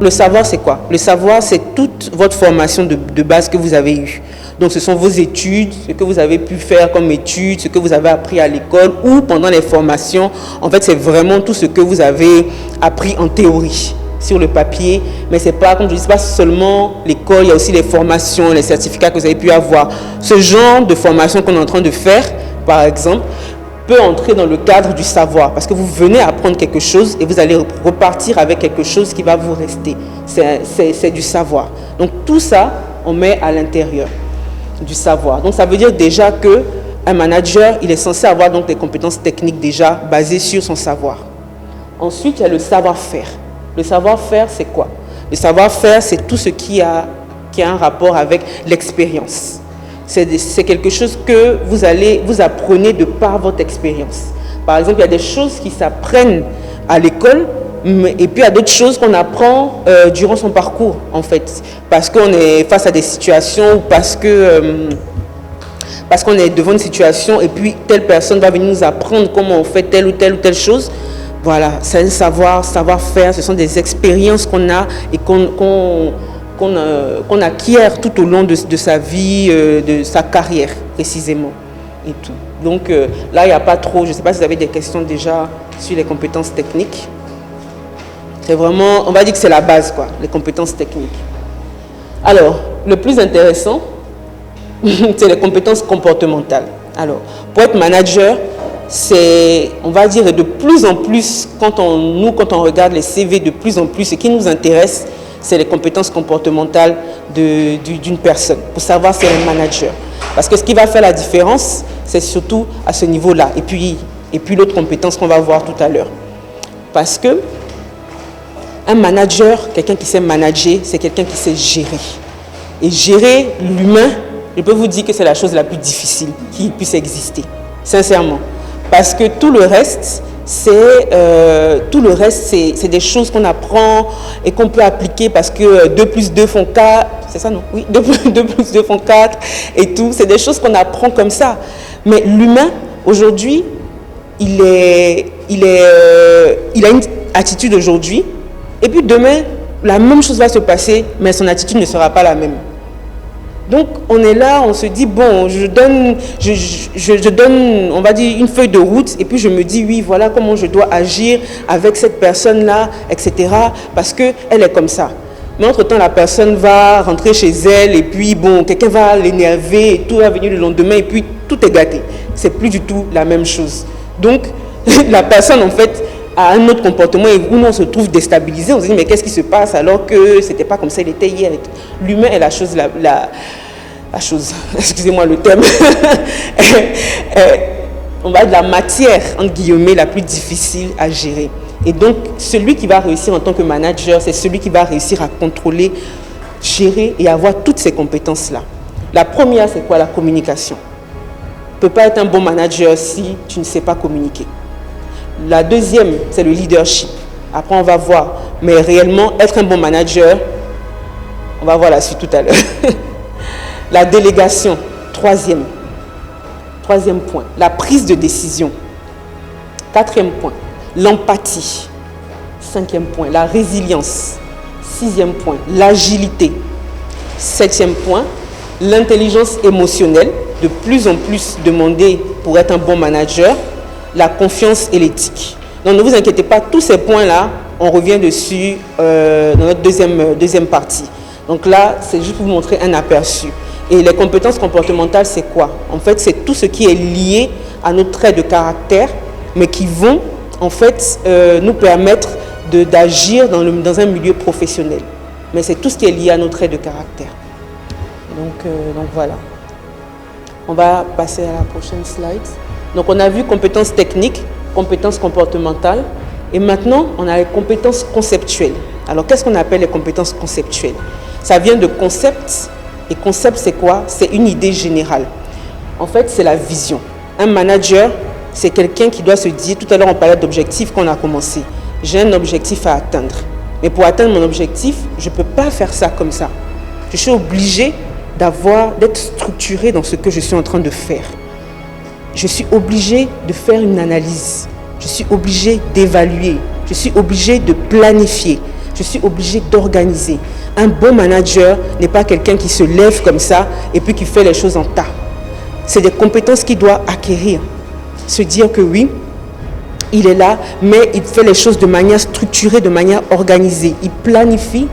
Le savoir, c'est quoi? Le savoir, c'est toute votre formation de base que vous avez eue. Donc, ce sont vos études, ce que vous avez pu faire comme études, ce que vous avez appris à l'école ou pendant les formations. En fait, c'est vraiment tout ce que vous avez appris en théorie sur le papier. Mais c'est pas, comme je dis, pas seulement l'école, il y a aussi les formations, les certificats que vous avez pu avoir. Ce genre de formation qu'on est en train de faire, par exemple, peut entrer dans le cadre du savoir parce que vous venez apprendre quelque chose et vous allez repartir avec quelque chose qui va vous rester. C'est du savoir. Donc tout ça, on met à l'intérieur du savoir. Donc ça veut dire déjà qu'un manager, il est censé avoir donc des compétences techniques déjà basées sur son savoir. Ensuite, il y a le savoir-faire. Le savoir-faire, c'est quoi? Le savoir-faire, c'est tout ce qui a un rapport avec l'expérience. C'est quelque chose que vous apprenez de par votre expérience. Par exemple, il y a des choses qui s'apprennent à l'école, et puis il y a d'autres choses qu'on apprend durant son parcours, en fait. Parce qu'on est face à des situations, ou parce qu'on est devant une situation, et puis telle personne va venir nous apprendre comment on fait telle ou telle chose. Voilà, c'est un savoir-faire, ce sont des expériences qu'on a et qu'on acquiert tout au long de sa vie, de sa carrière précisément et tout. Donc là, il n'y a pas trop, je ne sais pas si vous avez des questions déjà sur les compétences techniques. C'est vraiment, on va dire que c'est la base, quoi, les compétences techniques. Alors, le plus intéressant, c'est les compétences comportementales. Alors, pour être manager, c'est, on va dire, de plus en plus, quand on regarde les CV, de plus en plus, ce qui nous intéresse, c'est les compétences comportementales d'une personne, pour savoir si elle est manager. Parce que ce qui va faire la différence, c'est surtout à ce niveau-là. Et puis l'autre compétence qu'on va voir tout à l'heure. Parce que un manager, quelqu'un qui sait manager, c'est quelqu'un qui sait gérer. Et gérer l'humain, je peux vous dire que c'est la chose la plus difficile qui puisse exister, sincèrement. Parce que tout le reste, c'est des choses qu'on apprend et qu'on peut appliquer parce que 2 plus 2 font 4, c'est ça non? Oui, 2 plus 2 font 4 et tout, c'est des choses qu'on apprend comme ça. Mais l'humain, aujourd'hui, il a une attitude aujourd'hui et puis demain, la même chose va se passer, mais son attitude ne sera pas la même. Donc, on est là, on se dit, bon, je donne, on va dire, une feuille de route, et puis je me dis, oui, voilà comment je dois agir avec cette personne-là, etc., parce qu'elle est comme ça. Mais entre-temps, la personne va rentrer chez elle, et puis, bon, quelqu'un va l'énerver, et tout va venir le lendemain, et puis tout est gâté. C'est plus du tout la même chose. Donc, la personne, en fait, a un autre comportement, et où on se trouve déstabilisé, on se dit, mais qu'est-ce qui se passe alors que c'était pas comme ça, il était hier. L'humain est la chose, excusez-moi le terme, on va dire la matière, entre guillemets, la plus difficile à gérer. Et donc, celui qui va réussir en tant que manager, c'est celui qui va réussir à contrôler, gérer et avoir toutes ces compétences-là. La première, c'est quoi? La communication. Tu ne peux pas être un bon manager si tu ne sais pas communiquer. La deuxième, c'est le leadership. Après, on va voir. Mais réellement, être un bon manager, on va voir la suite tout à l'heure. La délégation, troisième point. La prise de décision. Quatrième point. L'empathie. Cinquième point. La résilience. Sixième point. L'agilité. Septième point. L'intelligence émotionnelle. De plus en plus demandée pour être un bon manager. La confiance et l'éthique. Donc ne vous inquiétez pas, tous ces points-là, on revient dessus dans notre deuxième partie. Donc là, c'est juste pour vous montrer un aperçu. Et les compétences comportementales, c'est quoi? En fait, c'est tout ce qui est lié à nos traits de caractère, mais qui vont en fait nous permettre d'agir dans un milieu professionnel. Mais c'est tout ce qui est lié à nos traits de caractère. Donc voilà. On va passer à la prochaine slide. Donc on a vu compétences techniques, compétences comportementales, et maintenant on a les compétences conceptuelles. Alors qu'est-ce qu'on appelle les compétences conceptuelles? Ça vient de concept, et concept c'est quoi? C'est une idée générale. En fait c'est la vision. Un manager, c'est quelqu'un qui doit se dire, tout à l'heure on parlait d'objectifs qu'on a commencé, j'ai un objectif à atteindre. Mais pour atteindre mon objectif, je ne peux pas faire ça comme ça. Je suis obligé d'être structuré dans ce que je suis en train de faire. Je suis obligé de faire une analyse. Je suis obligé d'évaluer. Je suis obligé de planifier. je suis obligé d'organiser. Un bon manager n'est pas quelqu'un qui se lève comme ça et puis qui fait les choses en tas. C'est des compétences qu'il doit acquérir. Se dire que oui, il est là, mais il fait les choses de manière structurée, de manière organisée. Il planifie,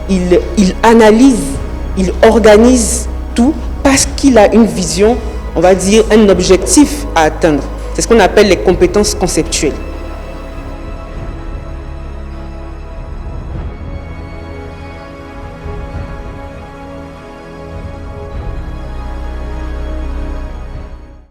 il analyse, il organise tout parce qu'il a une vision, on va dire un objectif à atteindre. C'est ce qu'on appelle les compétences conceptuelles.